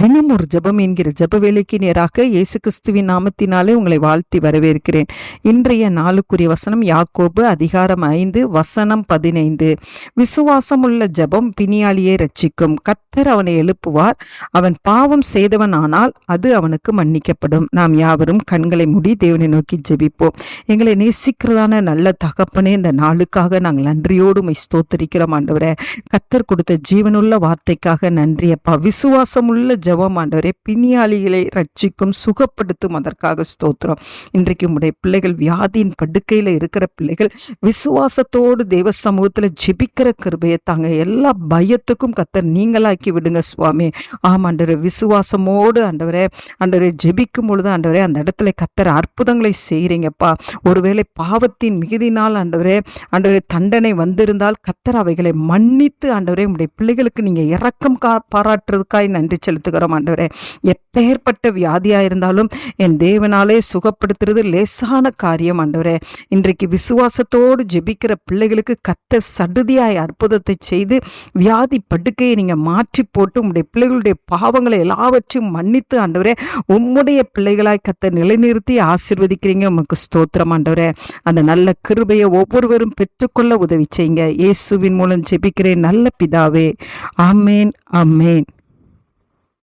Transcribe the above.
தினம் ஒரு ஜெபம் என்கிற ஜெப வேலைக்கு நேராக இயேசு கிறிஸ்துவின் நாமத்தினாலே உங்களை வாழ்த்தி வரவேற்கிறேன். இன்றைய நாளுக்குரிய வசனம் யாக்கோபு அதிகாரம் 5 வசனம் 15. விசுவாசமுள்ள ஜெபம் பிணியாளியை ரட்சிக்கும். கர்த்தர் அவனை எழுப்புவார். அவன் பாவம் செய்தவன் ஆனால் அது அவனுக்கு மன்னிக்கப்படும். நாம் யாவரும் கண்களை மூடி தேவனை நோக்கி ஜெபிப்போம். எங்களை நேசிக்கிறதான நல்ல தகப்பனே, இந்த நாளுக்காக நாங்கள் நன்றியோடு ஸ்தோத்திரிக்கிறோம் ஆண்டவரே. கர்த்தர் கொடுத்த ஜீவனுள்ள வார்த்தைக்காக நன்றி அப்பா. விசுவாசமுள்ள ஜெபம் ஆண்டவரே பிணியாளிகளை ரட்சிக்கும், சுகப்படுத்தும். அதற்காக ஸ்தோத்திரம். இன்றைக்கு உடைய பிள்ளைகள் வியாதியின் படுக்கையில் இருக்கிற பிள்ளைகள் விசுவாசத்தோடு தேவ சமூகத்தில் ஜெபிக்கிற கிருபையை தாங்க. எல்லா பயத்துக்கும் கர்த்தர் நீங்களாக்கி விடுங்க சுவாமி. ஆண்டவரே, விசுவாசமோடு ஆண்டவரே ஜெபிக்கும் பொழுது ஆண்டவரே அந்த இடத்துல கர்த்தர் அற்புதங்களை செய்கிறீங்கப்பா. ஒருவேளை பாவத்தின் மிகுதினால் ஆண்டவரே தண்டனை வந்திருந்தால் கர்த்தர் அவைகளை மன்னித்து ஆண்டவரே உடைய பிள்ளைகளுக்கு நீங்க இரக்கம் பாராட்டுறதுக்காய் நன்றி செலுத்துகிறோம் ஆண்டவரே. எப்பேற்பட்ட வியாதியா இருந்தாலும் என் தேவனாலே சுகப்படுத்துறது லேசான காரியம் ஆண்டவரே. இன்றைக்கு விசுவாசத்தோடு ஜெபிக்கிற பிள்ளைகளுக்கு கர்த்தர் சடுதியாய் அற்புதத்தை செய்து வியாதி படுக்கையை நீங்க மாற்றி போட்டு உங்களுடைய பிள்ளைகளுடைய பாவங்களை எல்லாவற்றையும் மன்னித்து ஆண்டவரே உம்முடைய பிள்ளைகளாய் கர்த்தர் நிலைநிறுத்தி ஆசீர்வதிக்கிறீங்க. உமக்கு ஸ்தோத்திரம் ஆண்டவரே. அந்த நல்ல கிருபையை ஒவ்வொருவரும் பெற்றுக்கொள்ள உதவி செய்யுங்க. இயேசுவின் மூலம் ஜெபிக்கிறேன் நல்ல பிதாவே. ஆமேன், ஆமேன்.